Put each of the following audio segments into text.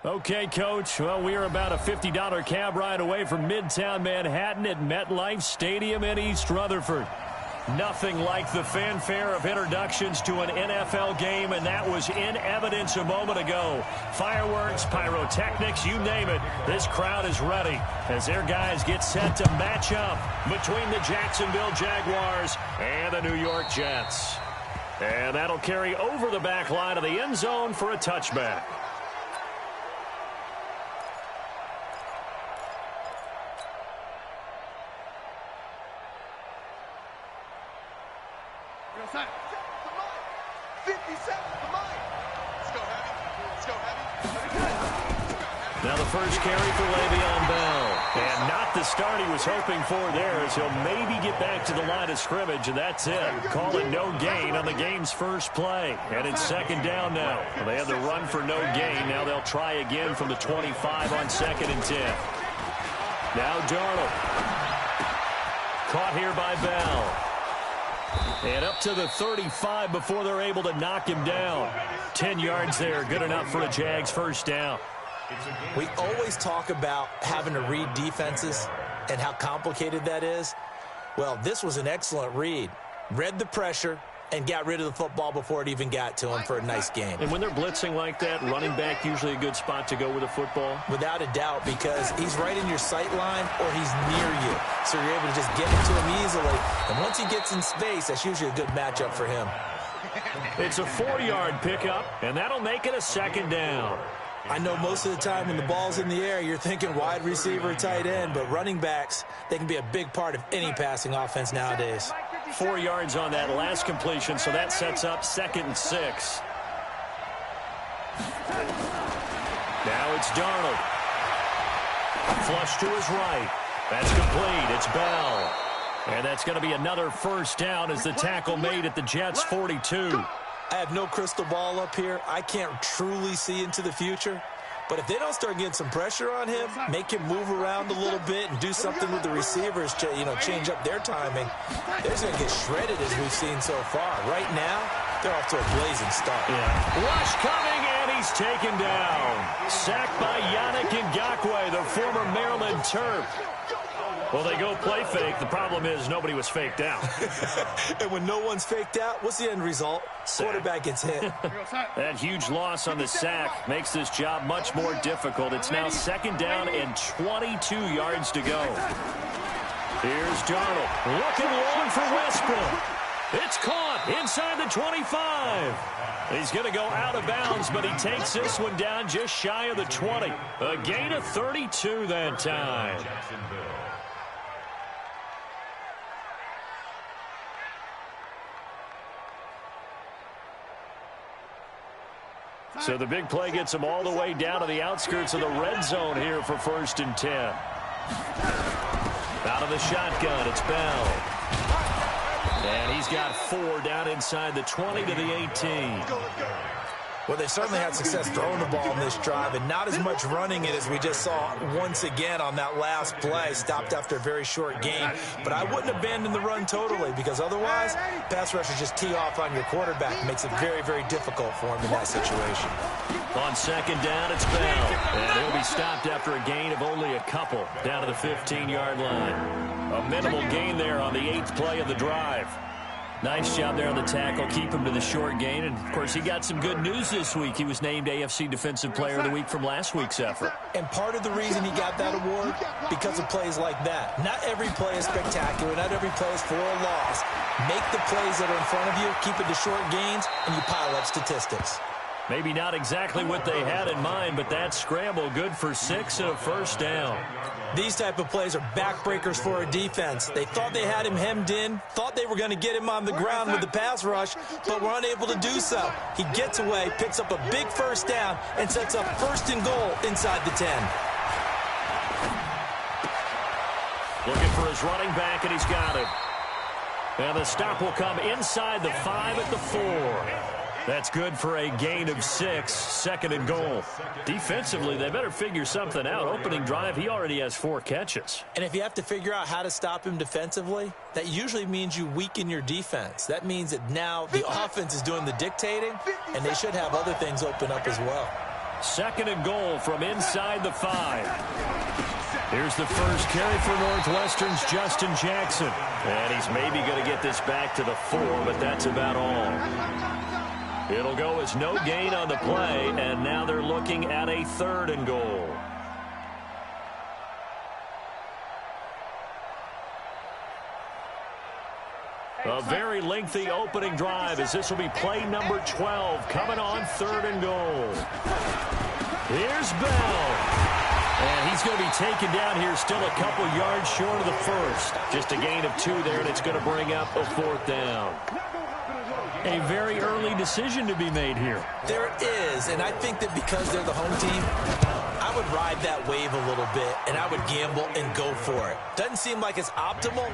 Okay, Coach. Well, we are about a $50 cab ride away from Midtown Manhattan at MetLife Stadium in East Rutherford. Nothing like the fanfare of introductions to an NFL game, and that was in evidence a moment ago. Fireworks, pyrotechnics, you name it. This crowd is ready as their guys get set to match up between the Jacksonville Jaguars and the New York Jets. And that'll carry over the back line of the end zone for a touchback. Now the first carry for Le'Veon Bell. And not the start he was hoping for there, as he'll maybe get back to the line of scrimmage, and that's it. Call it no gain on the game's first play. And it's second down now. Well, they had the run for no gain. Now they'll try again from the 25 on 2nd and 10. Now Darnold. Caught here by Bell. And up to the 35 before they're able to knock him down. 10 yards there, good enough for a Jags first down. We always talk about having to read defenses and how complicated that is. Well, this was an excellent read. Read the pressure and got rid of the football before it even got to him for a nice game. And when they're blitzing like that, running back usually a good spot to go with the football? Without a doubt, because he's right in your sight line or he's near you. So you're able to just get it to him easily. And once he gets in space, that's usually a good matchup for him. It's a 4-yard pickup, and that'll make it a second down. I know most of the time when the ball's in the air, you're thinking wide receiver, tight end, but running backs, they can be a big part of any passing offense nowadays. 4 yards on that last completion, so that sets up 2nd and 6. Now it's Darnold. Flush to his right. That's complete. It's Bell. And that's going to be another first down as the tackle made at the Jets' 42. I have no crystal ball up here. I can't truly see into the future. But if they don't start getting some pressure on him, make him move around a little bit and do something with the receivers to, change up their timing, they're going to get shredded as we've seen so far. Right now, they're off to a blazing start. Yeah. Rush coming, and he's taken down. Sacked by Yannick Ngakoue, the former Maryland Terp. Well, they go play fake. The problem is nobody was faked out. And when no one's faked out, what's the end result? Quarterback gets hit. That huge loss on the sack makes this job much more difficult. It's now 2nd down and 22 yards to go. Here's Darnold. Looking long for Westbrook. It's caught inside the 25. He's going to go out of bounds, but he takes this one down just shy of the 20. A gain of 32 that time. So the big play gets him all the way down to the outskirts of the red zone here for 1st and 10. Out of the shotgun, it's Bell. And he's got 4 down inside the 20 to the 18. Well, they certainly had success throwing the ball in this drive, and not as much running it as we just saw once again on that last play. Stopped after a very short game. But I wouldn't abandon the run totally, because otherwise, pass rushers just tee off on your quarterback. It makes it very, very difficult for him in that situation. On 2nd down, it's Bell. And he'll be stopped after a gain of only a couple down to the 15-yard line. A minimal gain there on the 8th play of the drive. Nice job there on the tackle. Keep him to the short gain. And, of course, he got some good news this week. He was named AFC Defensive Player of the Week from last week's effort. And part of the reason he got that award, because of plays like that. Not every play is spectacular. Not every play is for a loss. Make the plays that are in front of you, keep it to short gains, and you pile up statistics. Maybe not exactly what they had in mind, but that scramble good for 6 and a first down. These type of plays are backbreakers for a defense. They thought they had him hemmed in, thought they were going to get him on the ground with the pass rush, but were unable to do so. He gets away, picks up a big first down, and sets up 1st and goal inside the 10. Looking for his running back, and he's got it. And the stop will come inside the 5 at the 4. That's good for a gain of 6, 2nd and goal. Defensively, they better figure something out. Opening drive, he already has 4 catches. And if you have to figure out how to stop him defensively, that usually means you weaken your defense. That means that now the offense is doing the dictating, and they should have other things open up as well. 2nd and goal from inside the 5. Here's the first carry for Northwestern's Justin Jackson. And he's maybe going to get this back to the 4, but that's about all. It'll go as no gain on the play, and now they're looking at a 3rd and goal. A very lengthy opening drive, as this will be play number 12 coming on 3rd and goal. Here's Bell. And he's going to be taken down here, still a couple yards short of the 1st. Just a gain of 2 there, and it's going to bring up a 4th down. A very early decision to be made here. There is, and I think that because they're the home team, I would ride that wave a little bit, and I would gamble and go for it. Doesn't seem like it's optimal,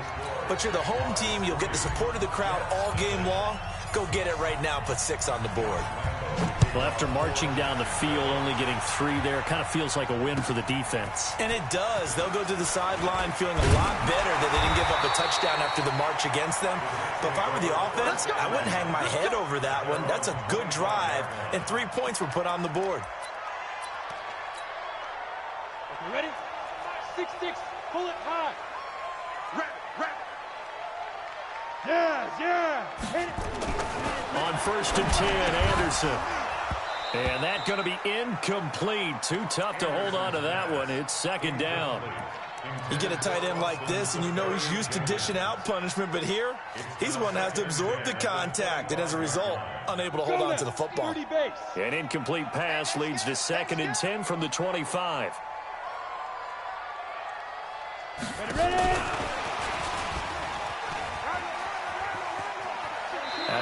but you're the home team. You'll get the support of the crowd all game long. Go get it right now. Put 6 on the board. Well, after marching down the field, only getting 3 there, kind of feels like a win for the defense. And it does. They'll go to the sideline feeling a lot better that they didn't give up a touchdown after the march against them. But if I were the offense, I wouldn't hang my head over that one. That's a good drive, and 3 points were put on the board. Okay, ready? 6-6, pull it high. Wrap. Yeah. Hit it. On 1st and 10, Anderson. And that's going to be incomplete. Too tough to hold on to that one. It's 2nd down. You get a tight end like this, and you know he's used to dishing out punishment, but here, he's the one that has to absorb the contact, and as a result, unable to hold on to the football. An incomplete pass leads to 2nd and 10 from the 25. Ready?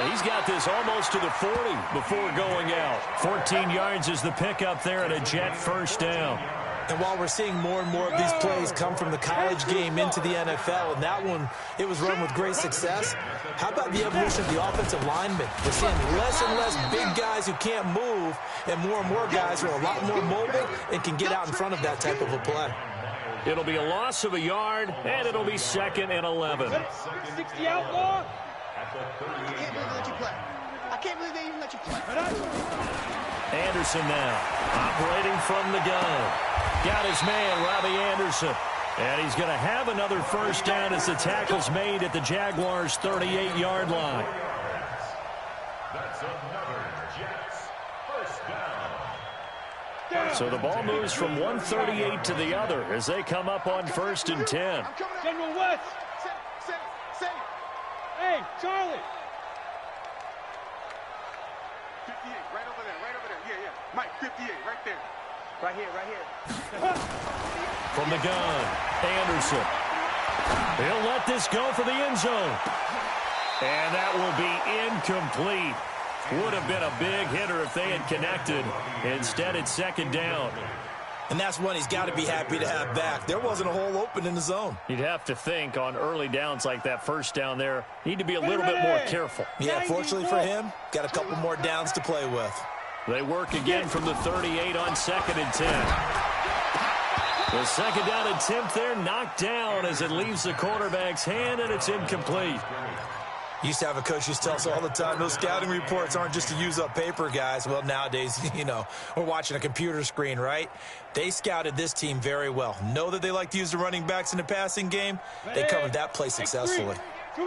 He's got this almost to the 40 before going out. 14 yards is the pickup there, and a Jet 1st down. And while we're seeing more and more of these plays come from the college game into the NFL, and that one, it was run with great success, how about the evolution of the offensive linemen? We're seeing less and less big guys who can't move, and more guys who are a lot more mobile and can get out in front of that type of a play. It'll be a loss of a yard, and it'll be 2nd and 11. 60 outlaw. I can't believe they even let you play. Anderson now, operating from the gun. Got his man, Robbie Anderson. And he's going to have another 1st down as the tackle's made at the Jaguars' 38-yard line. So the ball moves from 138 to the other as they come up on 1st and 10. General West. Hey, Charlie. 58, right over there. Yeah. Mike, 58, right there. Right here. From the gun, Anderson. He'll let this go for the end zone. And that will be incomplete. Would have been a big hitter if they had connected. Instead, it's 2nd down. And that's one he's got to be happy to have back. There wasn't a hole open in the zone. You'd have to think on early downs like that 1st down there, need to be a little bit more careful. Yeah, fortunately for him, got a couple more downs to play with. They work again from the 38 on 2nd and 10. The 2nd down attempt there knocked down as it leaves the quarterback's hand, and it's incomplete. Used to have a coach who tells us all the time, those scouting reports aren't just to use up paper, guys. Well, nowadays, we're watching a computer screen, right? They scouted this team very well. Know that they like to use the running backs in the passing game. They covered that play successfully.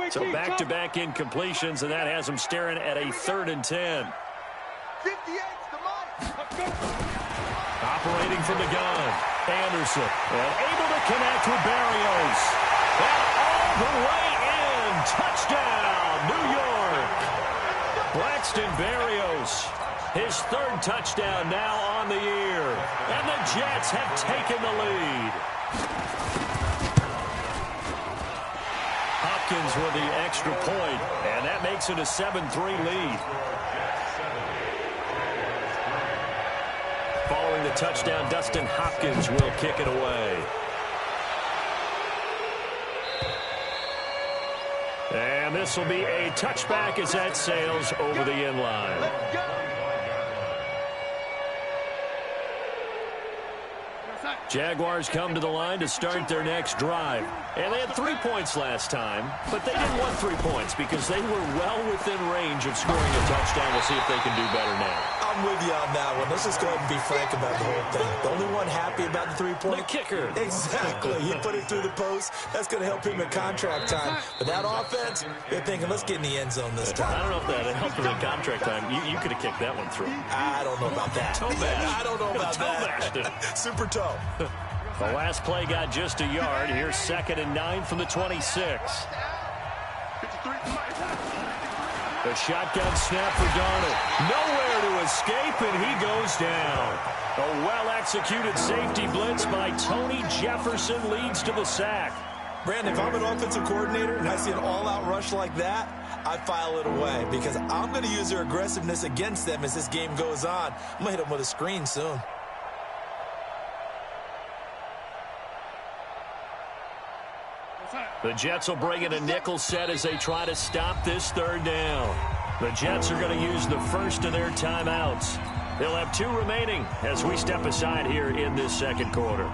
So back-to-back incompletions, and that has them staring at a 3rd and 10. 58's the money. Operating from the gun, Anderson, and able to connect with Barrios. And all the way in, touchdown, New York. Braxton Berrios, his 3rd touchdown now on the year. And the Jets have taken the lead. Hopkins with the extra point, and that makes it a 7-3 lead. Following the touchdown, Dustin Hopkins will kick it away. And this will be a touchback as that sails over the end line. Jaguars come to the line to start their next drive. And they had 3 points last time, but they didn't want 3 points because they were well within range of scoring a touchdown. We'll see if they can do better now. I'll I'm with you on that one. Let's just go ahead and be frank about the whole thing. The only one happy about the three-point? The kicker. Exactly. He put it through the post. That's going to help him in contract time. But that offense, they're thinking, let's get in the end zone this time. I don't know if that helped him in contract time. You could have kicked that one through. I don't know about that. Toe bash. I don't know about that. Super toe. The last play got just a yard. Here's 2nd and 9 from the 26. The shotgun snap for Darnold. Nowhere to escape, and he goes down. A well-executed safety blitz by Tony Jefferson leads to the sack. Brandon, if I'm an offensive coordinator and I see an all-out rush like that, I file it away because I'm going to use their aggressiveness against them as this game goes on. I'm going to hit them with a screen soon. The Jets will bring in a nickel set as they try to stop this 3rd down. The Jets are going to use the first of their timeouts. They'll have 2 remaining as we step aside here in this 2nd quarter.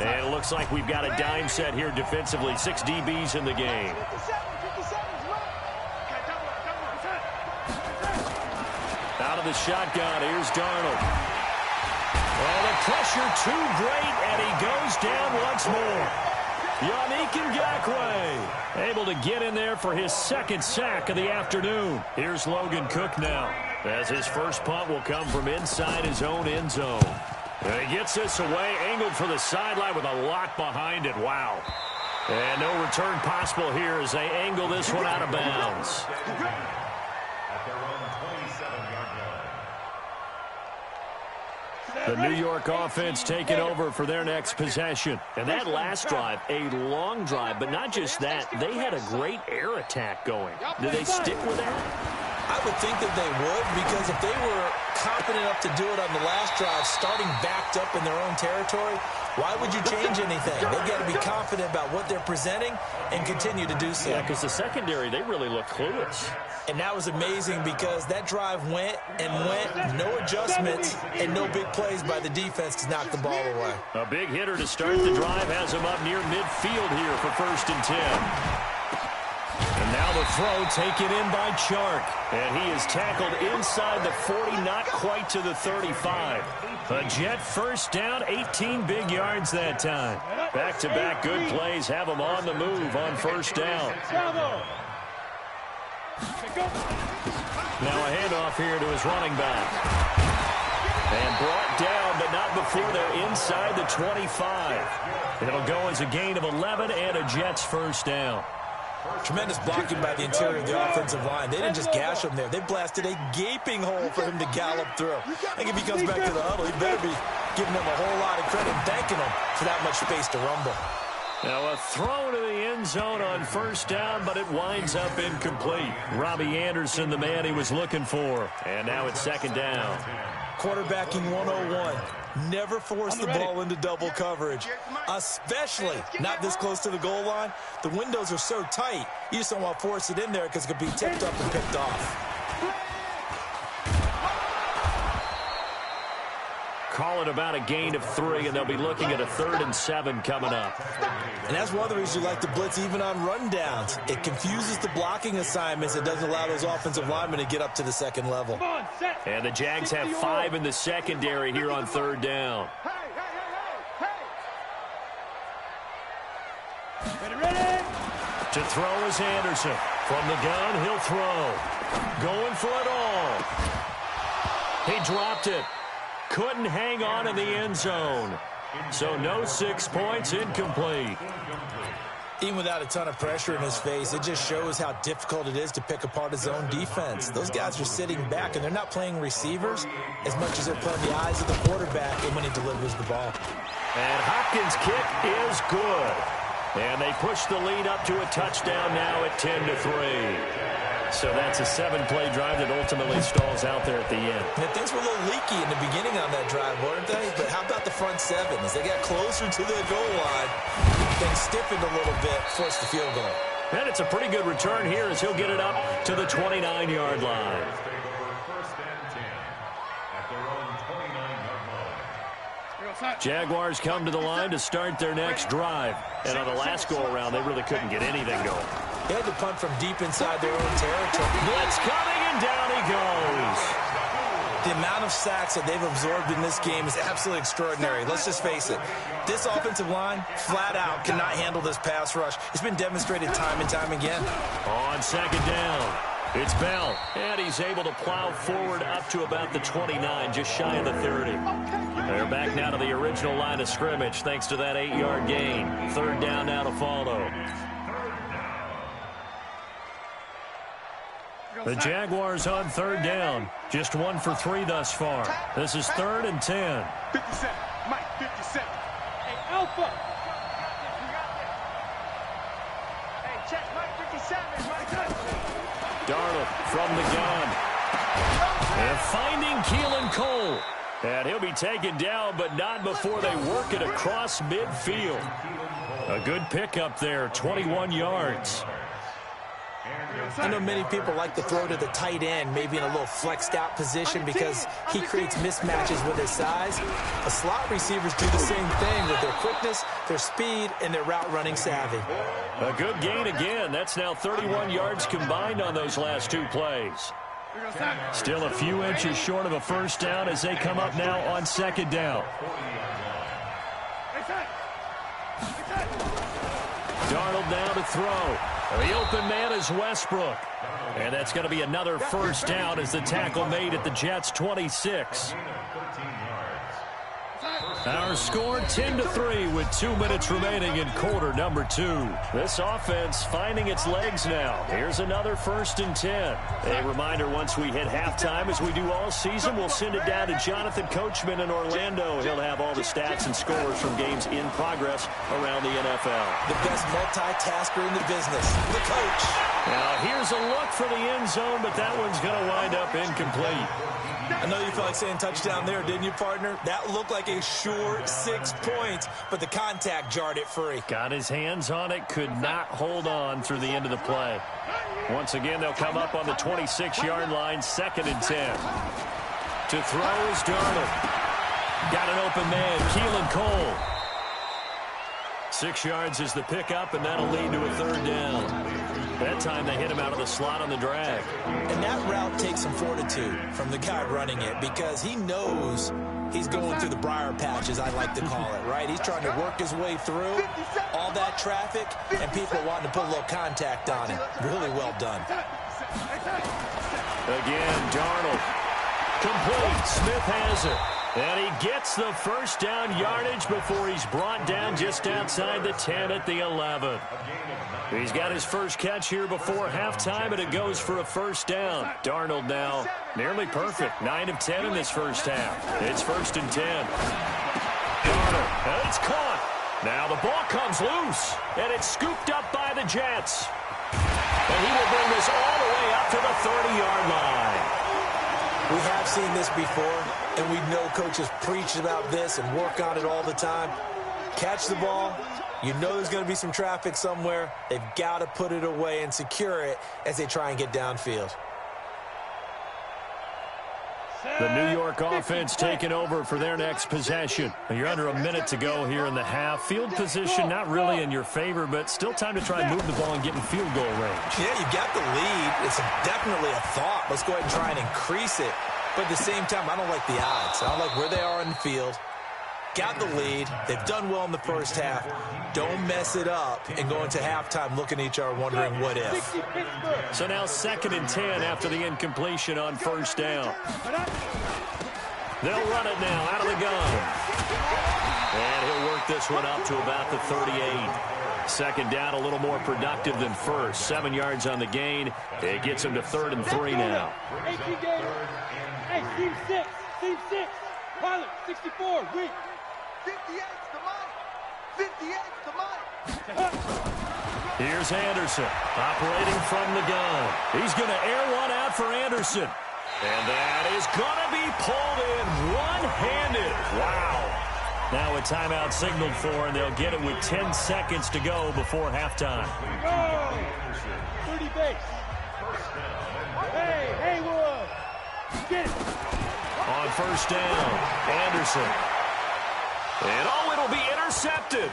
And it looks like we've got a dime set here defensively. 6 DBs in the game. Out of the shotgun, here's Darnold. Oh, the pressure too great, and he goes down once more. Yannick Ngakoue able to get in there for his 2nd sack of the afternoon. Here's Logan Cook now, as his first punt will come from inside his own end zone. And he gets this away, angled for the sideline with a lot behind it. Wow. And no return possible here as they angle this one out of bounds. The New York offense taking over for their next possession. And that last drive, a long drive, but not just that. They had a great air attack going. Did they stick with that? I would think that they would, because if they were confident enough to do it on the last drive, starting backed up in their own territory, why would you change anything? They've got to be confident about what they're presenting and continue to do so. Yeah, because the secondary, they really look clueless. And that was amazing because that drive went and went, no adjustments and no big plays by the defense to knock the ball away. A big hitter to start the drive has him up near midfield here for 1st and 10. And now the throw taken in by Chark. And he is tackled inside the 40, not quite to the 35. A Jet 1st down, 18 big yards that time. Back-to-back good plays have him on the move on 1st down. Now a handoff here to his running back. And brought down, but not before they're inside the 25. It'll go as a gain of 11 and a Jets 1st down. Tremendous blocking by the interior of the offensive line. They didn't just gash him there. They blasted a gaping hole for him to gallop through. I think if he comes back to the huddle, he better be giving them a whole lot of credit and thanking them for that much space to rumble. Now a throw to the end zone on 1st down, but it winds up incomplete. Robbie Anderson, the man he was looking for. And now it's 2nd down. Quarterbacking 101. Never force the ball into double coverage, especially not this close to the goal line. The windows are so tight, you just don't want to force it in there because it could be tipped up and picked off. Call it about a gain of 3, and they'll be looking at a 3rd and 7 coming up. And that's one of the reasons you like to blitz even on rundowns. It confuses the blocking assignments. It doesn't allow those offensive linemen to get up to the 2nd level. And the Jags have 5 in the secondary here on 3rd down. Ready? To throw is Anderson. From the gun, he'll throw. Going for it all. He dropped it. Couldn't hang on in the end zone. So no 6 points, incomplete. Even without a ton of pressure in his face, it just shows how difficult it is to pick apart his own defense. Those guys are sitting back, and they're not playing receivers as much as they're playing the eyes of the quarterback and when he delivers the ball. And Hopkins' kick is good. And they push the lead up to a touchdown now at 10-3. So that's a 7-play drive that ultimately stalls out there at the end. And things were a little leaky in the beginning on that drive, weren't they? But how about the front 7? As they got closer to the goal line, things stiffened a little bit, forced the field goal. And it's a pretty good return here as he'll get it up to the 29-yard line. Jaguars come to the line to start their next drive. And on the last go-around, they really couldn't get anything going. They had to punt from deep inside their own territory. Blitz coming, and down he goes. The amount of sacks that they've absorbed in this game is absolutely extraordinary. Let's just face it. This offensive line, flat out, cannot handle this pass rush. It's been demonstrated time and time again. On second down, it's Bell. And he's able to plow forward up to about the 29, just shy of the 30. They're back now to the original line of scrimmage thanks to that 8-yard gain. Third down now to follow. The Jaguars on third down. Just 1 for 3 thus far. This is 3rd and 10. 57. Mike, 57. Hey, Alpha. Hey, check Mike 57. Mike. Darnold from the gun. And finding Keelan Cole. And he'll be taken down, but not before they work it across midfield. A good pickup there, 21 yards. I know many people like to throw to the tight end, maybe in a little flexed out position because he creates mismatches with his size. The slot receivers do the same thing with their quickness, their speed, and their route running savvy. A good gain again. That's now 31 yards combined on those last 2 plays. Still a few inches short of a first down as they come up now on second down. Darnold now to throw. The open man is Westbrook. And that's going to be another first down as the tackle made at the Jets' 26. Our score 10-3 with 2 minutes remaining in quarter number 2. This offense finding its legs now. Here's another 1st and 10. A reminder, once we hit halftime, as we do all season, we'll send it down to Jonathan Coachman in Orlando. He'll have all the stats and scores from games in progress around the NFL. The best multitasker in the business, the coach. Now here's a look for the end zone, but that one's going to wind up incomplete. I know you felt like saying touchdown there, didn't you, partner? That looked like a sure 6 points, but the contact jarred it free. Got his hands on it, could not hold on through the end of the play. Once again, they'll come up on the 26-yard line, 2nd and 10. To throw is Darnold. Got an open man, Keelan Cole. 6 yards is the pickup, and that'll lead to a 3rd down. That time they hit him out of the slot on the drag. And that route takes some fortitude from the guy running it because he knows he's going through the briar patch, as I like to call it, right? He's trying to work his way through all that traffic and people wanting to put a little contact on him. Really well done. Again, Darnold. Complete. Smith has it. And he gets the first down yardage before he's brought down just outside the 10 at the 11. He's got his first catch here before halftime, and it goes for a first down. Darnold now nearly perfect. 9 of 10 in this first half. It's 1st and 10. Darnold, and it's caught. Now the ball comes loose, and it's scooped up by the Jets. And he will bring this all the way up to the 30-yard line. We have seen this before, and we know coaches preach about this and work on it all the time. Catch the ball. You know there's going to be some traffic somewhere. They've got to put it away and secure it as they try and get downfield. The New York offense taking over for their next possession. You're under a minute to go here in the half. Field position not really in your favor, but still time to try and move the ball and get in field goal range. Yeah, you've got the lead. It's definitely a thought. Let's go ahead and try and increase it. But at the same time, I don't like the odds. I don't like where they are in the field. Got the lead. They've done well in the first half. Don't mess it up and go into halftime looking at each other wondering what if. So now 2nd and 10 after the incompletion on first down. They'll run it now out of the gun. And he'll work this one up to about the 38. Second down, a little more productive than first. 7 yards on the gain. It gets him to 3rd and 3 now. Hey, team 6. Team 6. Pilot, 64. Weak. 58's the mic. 58's the mic. Here's Anderson operating from the gun. He's going to air one out for Anderson. And that is going to be pulled in one-handed. Wow. Now a timeout signaled for, and they'll get it with 10 seconds to go before halftime. Go! 30 base. Hey, Haywood. Get it. On first down, Anderson. And oh, it'll be intercepted.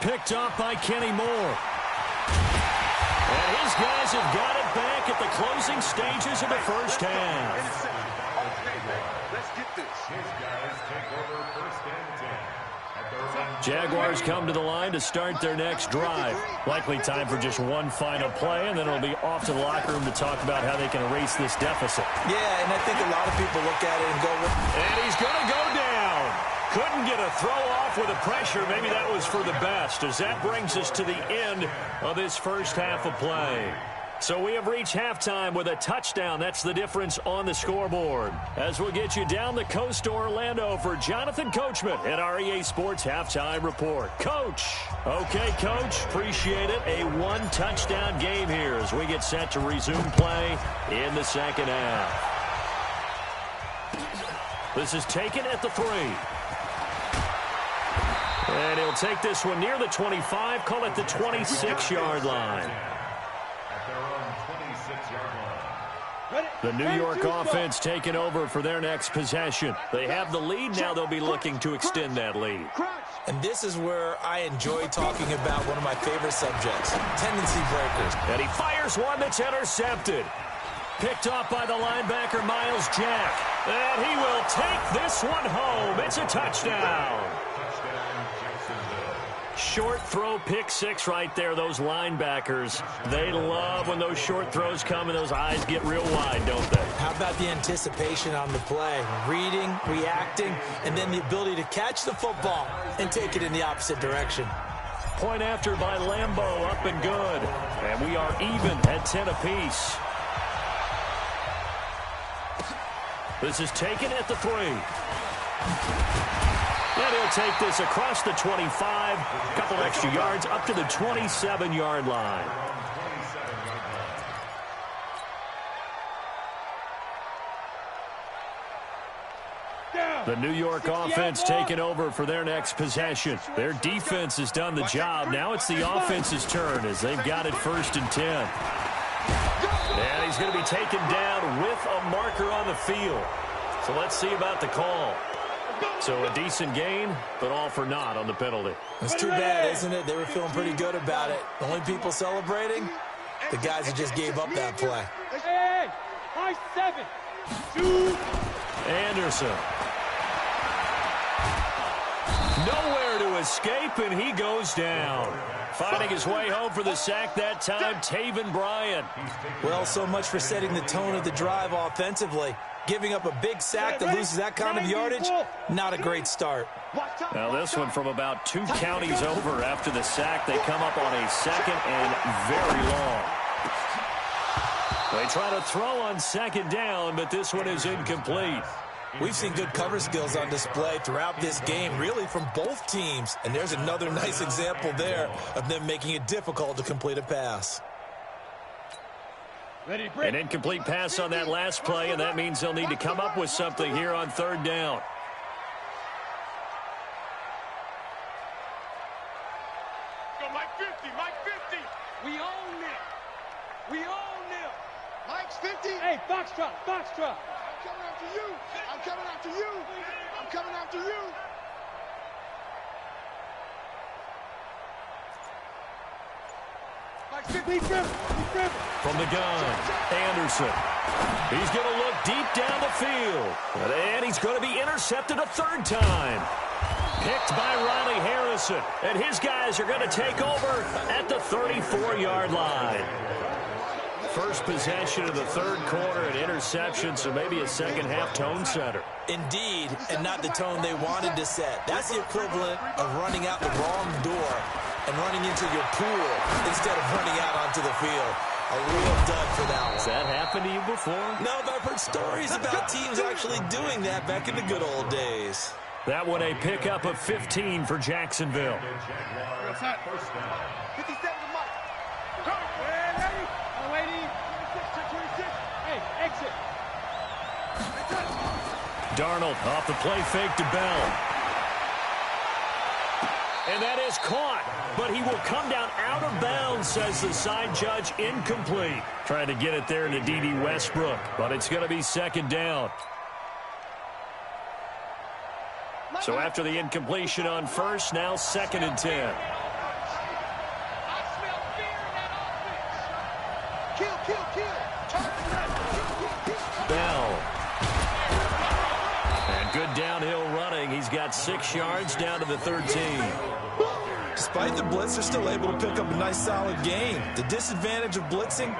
Picked off by Kenny Moore. And his guys have got it back at the closing stages of the first half. Let's get this. His guys take over first and 10. Jaguars come to the line to start their next drive. Likely time for just one final play, and then it'll be off to the locker room to talk about how they can erase this deficit. Yeah, and I think a lot of people look at it and go, And he's going to go down. Couldn't get a throw off with the pressure. Maybe that was for the best, as that brings us to the end of this first half of play. So we have reached halftime with a touchdown. That's the difference on the scoreboard. As we'll get you down the coast to Orlando for Jonathan Coachman at our EA Sports Halftime Report. Coach. Okay, Coach. Appreciate it. A one-touchdown game here as we get set to resume play in the second half. This is taken at the 3. And he'll take this one near the 25, call it the 26-yard line. The New York offense taking over for their next possession. They have the lead. Now they'll be looking to extend that lead. and this is where I enjoy talking about one of my favorite subjects, tendency breakers. And he fires one that's intercepted. Picked off by the linebacker, Miles Jack. And he will take this one home. It's a touchdown. Short throw, pick six right there. Those linebackers, they love when those short throws come and those eyes get real wide, don't they? How about the anticipation on the play? Reading, reacting, and then the ability to catch the football and take it in the opposite direction. Point after by Lambeau, up and good. And we are even at 10 apiece. This is taken at the 3. And he'll take this across the 25, a couple extra yards up to the 27-yard line. The New York offense taking over for their next possession. Their defense has done the job. Now it's the offense's turn as they've got it 1st and 10. And he's going to be taken down with a marker on the field. So let's see about the call. So a decent gain, but all for naught on the penalty. It's too bad, isn't it? They were feeling pretty good about it. The only people celebrating, the guys that just gave up that play. Hey, high 7. Shoot. Anderson. Nowhere to escape, and he goes down. Finding his way home for the sack that time, Taven Bryan. Well, so much for setting the tone of the drive offensively. Giving up a big sack that loses that kind of yardage, not a great start. Now this one from about 2 counties over after the sack. They come up on a 2nd and very long. They try to throw on 2nd down, but this one is incomplete. We've seen good cover skills on display throughout this game, really from both teams. And there's another nice example there of them making it difficult to complete a pass. An incomplete pass on that last play, and that means they'll need to come up with something here on 3rd down. Go Mike 50, Mike 50. We own it. We own it. Mike's 50. Hey, Foxtrot, Foxtrot. I'm coming after you. I'm coming after you. I'm coming after you. Mike's 50. From the gun, Anderson. He's going to look deep down the field. And he's going to be intercepted a 3rd time. Picked by Riley Harrison. And his guys are going to take over at the 34-yard line. First possession of the 3rd quarter, an interception, so maybe a second-half tone setter. Indeed, and not the tone they wanted to set. That's the equivalent of running out the wrong door and running into your pool instead of running out onto the field. A real dud for that one. Has that happened to you before? No, but I've heard stories about teams actually doing that back in the good old days. That one a pickup of 15 for Jacksonville. 57 to Mike. Hey, exit. Darnold off the play fake to Bell. And that is caught, but he will come down out of bounds, says the side judge, incomplete. Trying to get it there to D.D. Westbrook, but it's going to be 2nd down. So after the incompletion on first, now 2nd and 10. Bell. And good downhill running. He's got 6 yards down to the 13. Despite the blitz, they're still able to pick up a nice, solid gain. The disadvantage of blitzing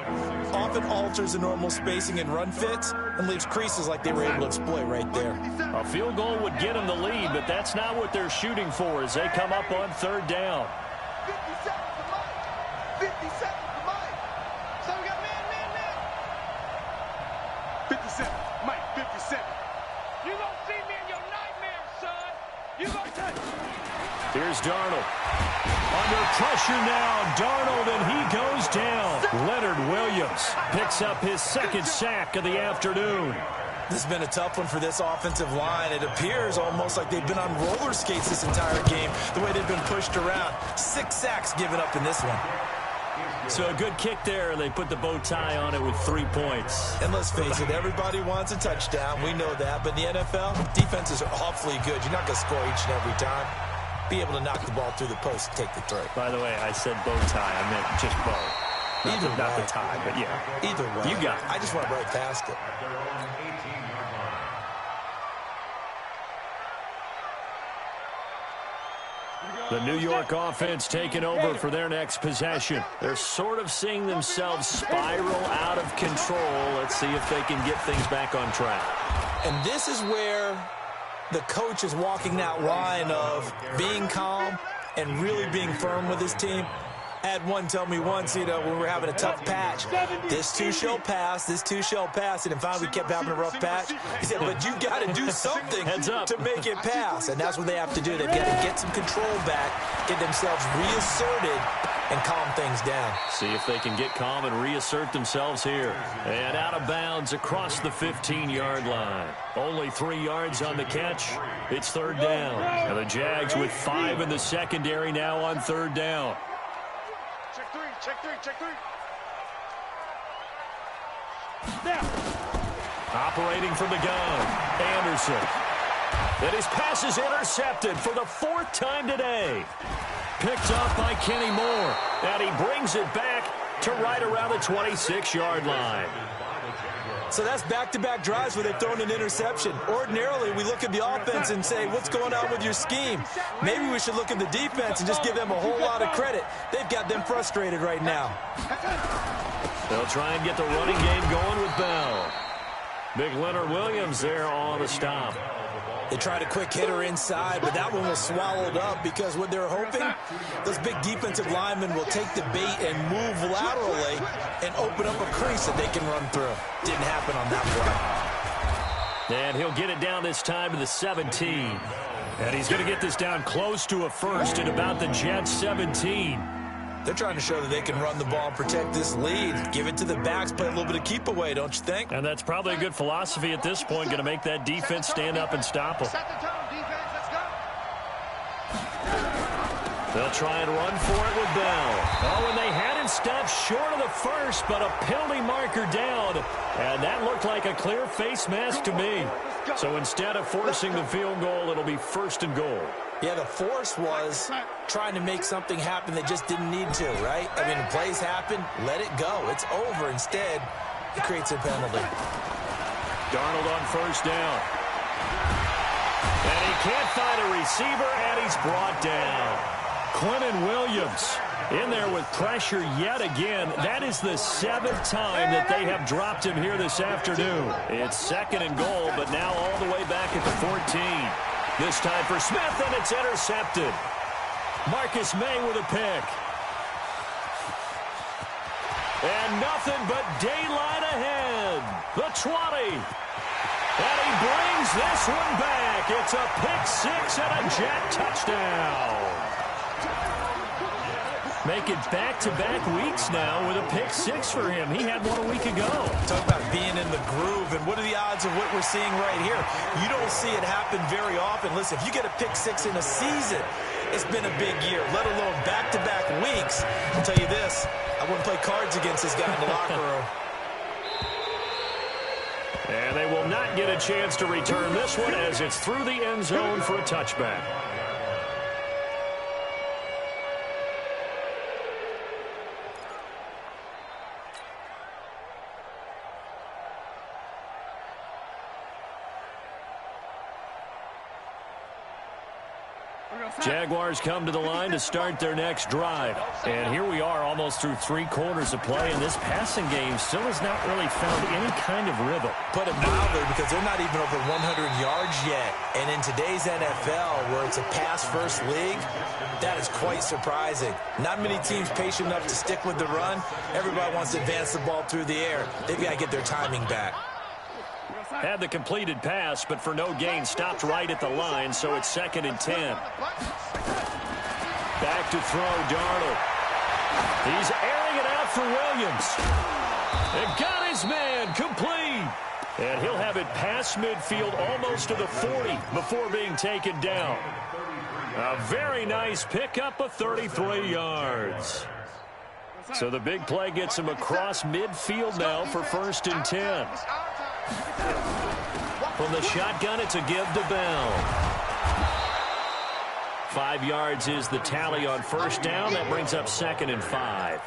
often alters the normal spacing and run fits and leaves creases like they were able to exploit right there. A field goal would get them the lead, but that's not what they're shooting for as they come up on 3rd down. 50 seconds to Mike. 50 seconds to Mike. So we got man. 50 seconds. Mike, 50 seconds. You gonna see me in your nightmares, son. You gonna touch me. Here's Darnold. Under pressure now, Darnold, and he goes down. Leonard Williams picks up his 2nd sack of the afternoon. This has been a tough one for this offensive line. It appears almost like they've been on roller skates this entire game, the way they've been pushed around. 6 sacks given up in this one. So a good kick there, and they put the bow tie on it with 3 points. And let's face it, everybody wants a touchdown. We know that. But in the NFL, defenses are awfully good. You're not going to score each and every time. Be able to knock the ball through the post and take the throw. By the way, I said bow tie. I meant just bow. Not the tie, but yeah. Either way. You got it. I just went right past it. The New York offense taking over for their next possession. They're sort of seeing themselves spiral out of control. Let's see if they can get things back on track. And this is where the coach is walking that line of being calm and really being firm with his team. I had one tell me once, when we were having a tough patch, this too shall pass, this too shall pass. And finally we kept having a rough patch. He said, but you got to do something to make it pass. And that's what they have to do. They've got to get some control back, get themselves reasserted, and calm things down. See if they can get calm and reassert themselves here. And out of bounds across the 15-yard line. Only 3 yards on the catch. It's 3rd down. And the Jags with 5 in the secondary now on 3rd down. Check three. Operating from the gun, Anderson. And his pass is intercepted for the 4th time today. Picked up by Kenny Moore. And he brings it back to right around the 26-yard line. So that's back-to-back drives where they've thrown an interception. Ordinarily, we look at the offense and say, what's going on with your scheme? Maybe we should look at the defense and just give them a whole lot of credit. They've got them frustrated right now. They'll try and get the running game going with Bell. Big Leonard Williams there on the stop. They tried a quick hitter inside, but that one was swallowed up because what they're hoping, those big defensive linemen will take the bait and move laterally and open up a crease that they can run through. Didn't happen on that play. And he'll get it down this time to the 17. And he's going to get this down close to a first at about the Jets' 17. They're trying to show that they can run the ball and protect this lead. Give it to the backs, play a little bit of keep away, don't you think? And that's probably a good philosophy at this point, going to make that defense stand up and stop them. Set the tone, defense. Let's go. They'll try and run for it with Bell. Oh, and they had him stopped short of the first, but a penalty marker down. And that looked like a clear face mask to me. So instead of forcing the field goal, it'll be 1st and goal. Yeah, the force was trying to make something happen that just didn't need to, right? I mean, the plays happen, let it go. It's over. Instead, it creates a penalty. Darnold on 1st down. And he can't find a receiver, and he's brought down. Quentin Williams in there with pressure yet again. That is the 7th time that they have dropped him here this afternoon. It's 2nd and goal, but now all the way back at the 14. This time for Smith, and it's intercepted. Marcus May with a pick. And nothing but daylight ahead. The 20. And he brings this one back. It's a pick-6 and a Jet touchdown. Make it back-to-back weeks now with a pick-6 for him. He had one a week ago. Talk about being in the groove, and what are the odds of what we're seeing right here? You don't see it happen very often. Listen, if you get a pick-6 in a season, it's been a big year, let alone back-to-back weeks. I'll tell you this, I wouldn't play cards against this guy in the locker room. And they will not get a chance to return this one as it's through the end zone for a touchback. Jaguars come to the line to start their next drive. And here we are almost through 3 quarters of play, and this passing game still has not really found any kind of rhythm. Put it mildly, because they're not even over 100 yards yet. And in today's NFL, where it's a pass-first league, that is quite surprising. Not many teams patient enough to stick with the run. Everybody wants to advance the ball through the air. They've got to get their timing back. Had the completed pass, but for no gain, stopped right at the line, so it's 2nd and 10. Back to throw, Darnold. He's airing it out for Williams. And got his man, complete. And he'll have it past midfield, almost to the 40, before being taken down. A very nice pickup of 33 yards. So the big play gets him across midfield now for 1st and 10. From the shotgun, it's a give to Bell. 5 yards is the tally on 1st down. That brings up 2nd and 5.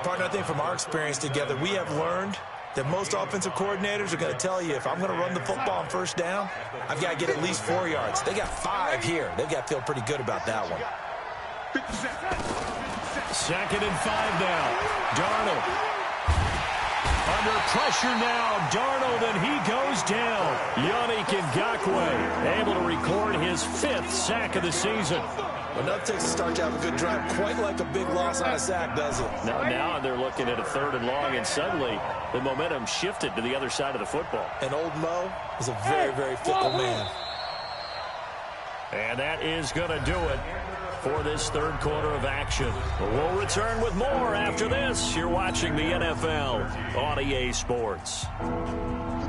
Partner, I think from our experience together, we have learned that most offensive coordinators are going to tell you, if I'm going to run the football on 1st down, I've got to get at least 4 yards. They got 5 here. They've got to feel pretty good about that one. 2nd and 5 now. Darnold. Under pressure now, Darnold, and he goes down. Yannick Ngakoue able to record his 5th sack of the season. Well, enough takes to start to have a good drive, quite like a big loss on a sack, does it? Now they're looking at a 3rd and long, and suddenly the momentum shifted to the other side of the football. And old Mo is a very, very fickle man. And that is going to do it for this 3rd quarter of action. We'll return with more after this. You're watching the NFL on EA Sports.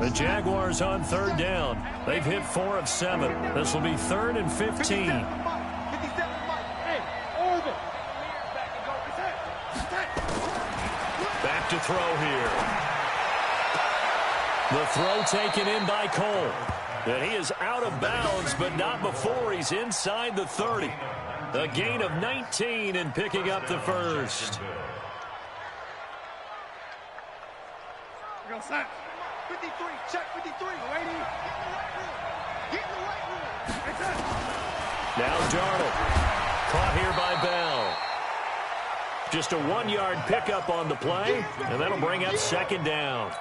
The Jaguars on 3rd down. They've hit 4 of 7. This will be 3rd and 15. Back to throw here. The throw taken in by Cole. And he is out of bounds, but not before he's inside the 30. A gain of 19 and picking up the 1st. Go sack. 53, check 53. Lady. Get in the right room. Now Darnold. Caught here by Bell. Just a 1-yard pickup on the play, and that'll bring up 2nd down.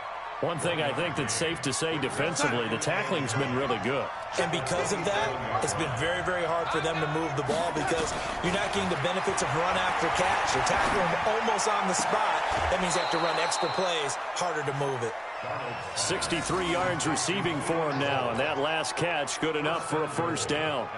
One thing I think that's safe to say defensively, the tackling's been really good. And because of that, it's been very, very hard for them to move the ball because you're not getting the benefits of run after catch. You're tackling almost on the spot. That means you have to run extra plays, harder to move it. 63 yards receiving for him now, and that last catch good enough for a 1st down.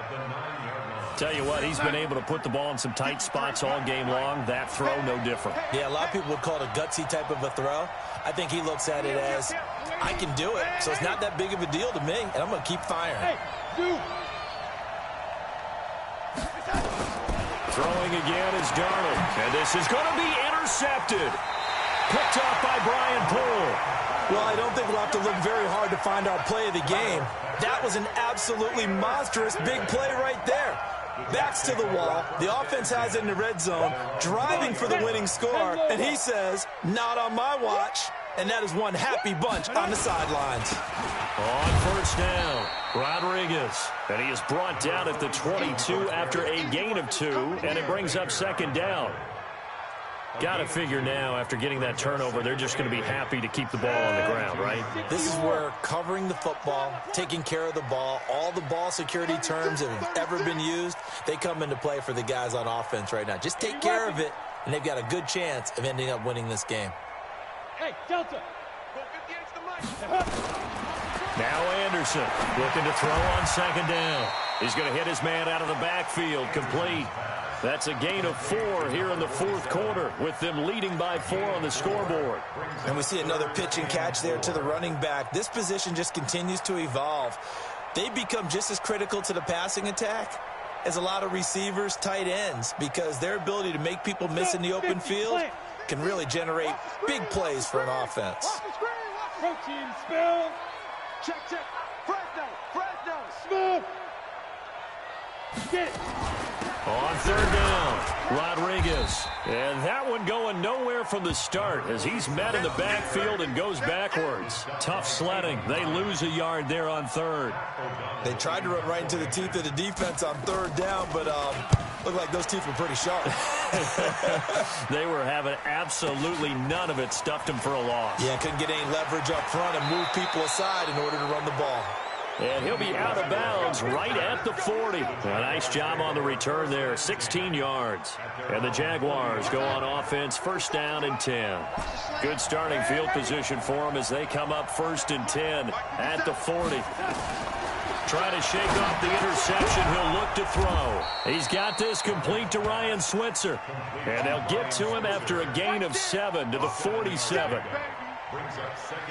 Tell you what, he's been able to put the ball in some tight spots all game long. That throw, no different. Yeah, a lot of people would call it a gutsy type of a throw. I think he looks at it as, I can do it, so it's not that big of a deal to me, and I'm going to keep firing. Throwing again is Darnold, and this is going to be intercepted. Picked off by Brian Poole. Well, I don't think we'll have to look very hard to find our play of the game. That was an absolutely monstrous big play right there. Backs to the wall. The offense has it in the red zone, driving for the winning score, and he says, not on my watch. And that is one happy bunch on the sidelines. On 1st down, Rodriguez. And he is brought down at the 22 after a gain of 2, and it brings up 2nd down. Got to figure now, after getting that turnover, they're just going to be happy to keep the ball on the ground, right? This is where covering the football, taking care of the ball, all the ball security terms that have ever been used, they come into play for the guys on offense right now. Just take care of it, and they've got a good chance of ending up winning this game. Hey, Delta. Now Anderson looking to throw on 2nd down. He's going to hit his man out of the backfield, complete. That's a gain of 4 here in the 4th quarter, with them leading by 4 on the scoreboard. And we see another pitch and catch there to the running back. This position just continues to evolve. They become just as critical to the passing attack as a lot of receivers, tight ends, because their ability to make people miss in the open field can really generate big plays for an offense. Protein, spill. Check, check. Fresno, Fresno. Smooth. Get it. On third down, Rodriguez. And that one going nowhere from the start as he's met in the backfield and goes backwards. Tough sledding. They lose a yard there on third. They tried to run right into the teeth of the defense on third down, but looked like those teeth were pretty sharp. They were having absolutely none of it. Stuffed him for a loss. Yeah, couldn't get any leverage up front and move people aside in order to run the ball. And he'll be out of bounds right at the 40. A nice job on the return there, 16 yards. And the Jaguars go on offense, first down and 10. Good starting field position for them as they come up first and 10 at the 40. Trying to shake off the interception. He'll look to throw. He's got this complete to Ryan Switzer. And they'll get to him after a gain of 7 to the 47.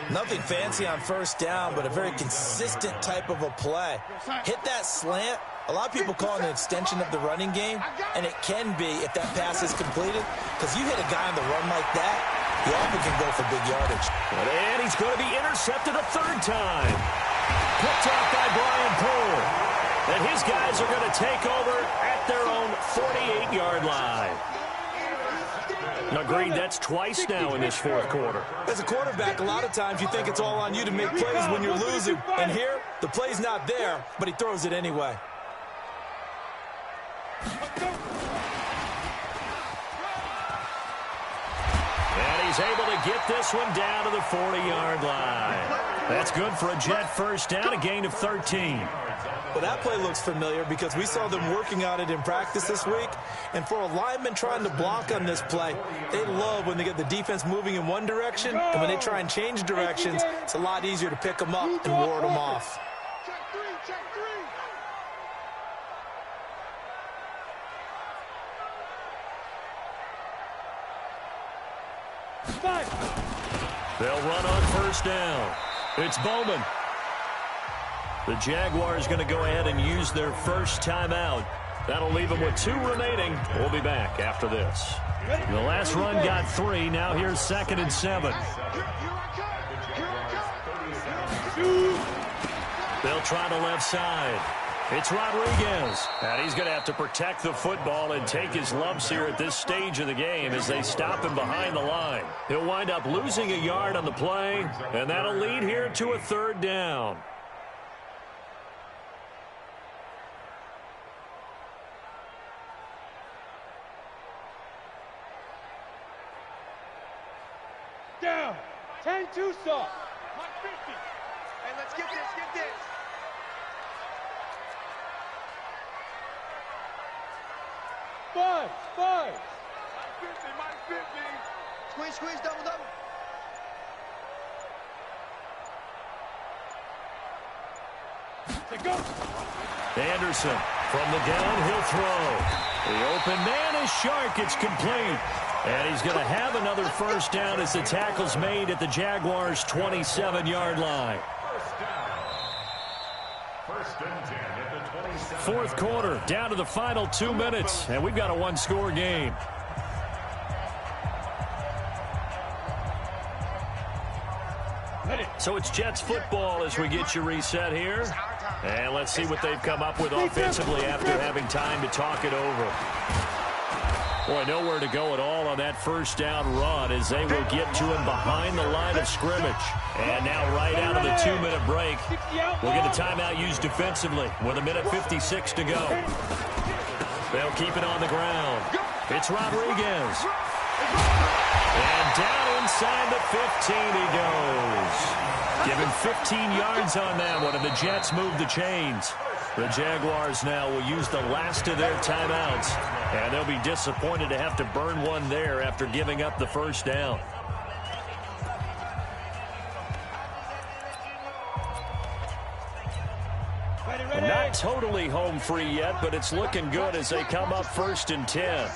Nothing fancy on first down, but a very consistent type of a play. Hit that slant. A lot of people call it an extension of the running game, and it can be if that pass is completed, because you hit a guy on the run like that, he often can go for big yardage. And he's going to be intercepted a third time. Picked off by Brian Poole. And his guys are going to take over at their own 48-yard line. Agreed, that's twice now in this fourth quarter. As a quarterback, a lot of times you think it's all on you to make plays when you're losing. And here, the play's not there, but he throws it anyway. And he's able to get this one down to the 40-yard line. That's good for a Jet first down, a gain of 13. Well, that play looks familiar because we saw them working on it in practice this week. And for a lineman trying to block on this play, they love when they get the defense moving in one direction. And when they try and change directions, it's a lot easier to pick them up and ward them off. Check three. They'll run on first down. It's Bowman. The Jaguars going to go ahead and use their first timeout. That'll leave them with 2 remaining. We'll be back after this. The last run got 3. Now here's 2nd and 7. They'll try the left side. It's Rodriguez. And he's going to have to protect the football and take his lumps here at this stage of the game as they stop him behind the line. He'll wind up losing a yard on the play, and that'll lead here to a third down. Down. 10 too soft. Mike 50. Hey, let's get this, get this. Five. Mike 50. Squeeze, double. To go. Anderson from the downhill throw. The open man is Shark. It's complete. And he's going to have another first down as the tackle's made at the Jaguars' 27-yard line. First and 10 at the 27. Fourth quarter, down to the final 2 minutes, and we've got a one-score game. So it's Jets football as we get you reset here. And let's see what they've come up with offensively after having time to talk it over. Boy, nowhere to go at all on that first down run as they will get to him behind the line of scrimmage. And now right out of the 2-minute break, we'll get a timeout used defensively with 1:56 to go. They'll keep it on the ground. It's Rodriguez. And down inside the 15 he goes. Give him 15 yards on that one, and the Jets move the chains. The Jaguars now will use the last of their timeouts, and they'll be disappointed to have to burn one there after giving up the first down. Not totally home free yet, but it's looking good as they come up first and 10.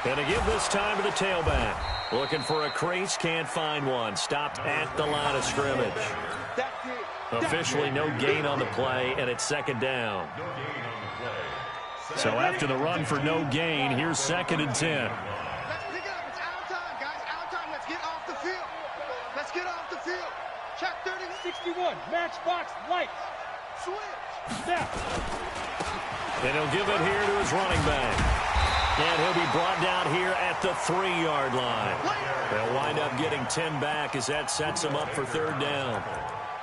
And to give this time to the tailback. Looking for a crease, can't find one. Stopped at the line of scrimmage. Officially no gain on the play, and it's second down. So after the run for no gain, here's 2nd and 10. Let's pick it up. It's out of time, guys. Out of time. Let's get off the field. Check 30. 61. Matchbox lights. Switch. Snap. And he'll give it here to his running back. And he'll be brought down here at the 3-yard line. They'll wind up getting 10 back as that sets them up for third down.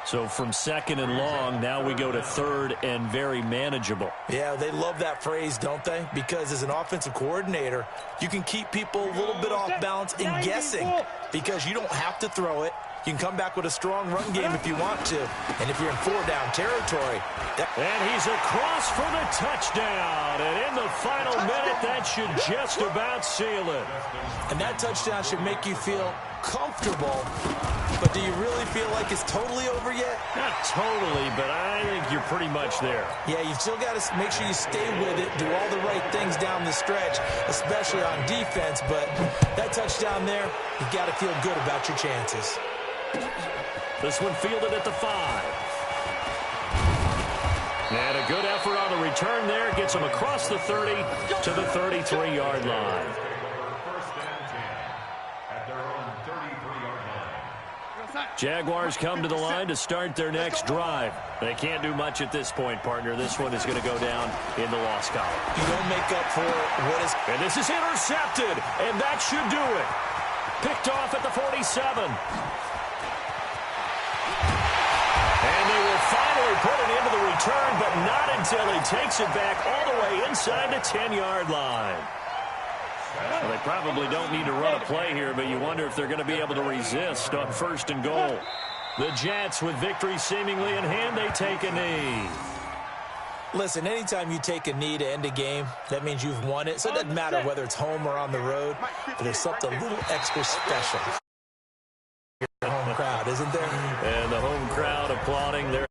So from second and long, now we go to third and very manageable. Yeah, they love that phrase, don't they? Because as an offensive coordinator, you can keep people a little bit off balance and guessing because you don't have to throw it. You can come back with a strong run game if you want to. And if you're in 4-down territory. And he's across for the touchdown. And in the final minute, that should just about seal it. And that touchdown should make you feel comfortable. But do you really feel like it's totally over yet? Not totally, but I think you're pretty much there. Yeah, you've still got to make sure you stay with it, do all the right things down the stretch, especially on defense. But that touchdown there, you've got to feel good about your chances. This one fielded at the 5. And a good effort on the return there. Gets him across the 30 to the 33-yard line. Jaguars come to the line to start their next drive. They can't do much at this point, partner. This one is going to go down in the loss column. You don't make up for what is... And this is intercepted, and that should do it. Picked off at the 47. And they will finally put it into the return, but not until he takes it back all the way inside the 10-yard line. Well, they probably don't need to run a play here, but you wonder if they're going to be able to resist on first and goal. The Jets, with victory seemingly in hand, they take a knee. Listen, anytime you take a knee to end a game, that means you've won it. So it doesn't matter whether it's home or on the road, but there's something a little extra special. The home crowd, isn't there? And the home crowd applauding their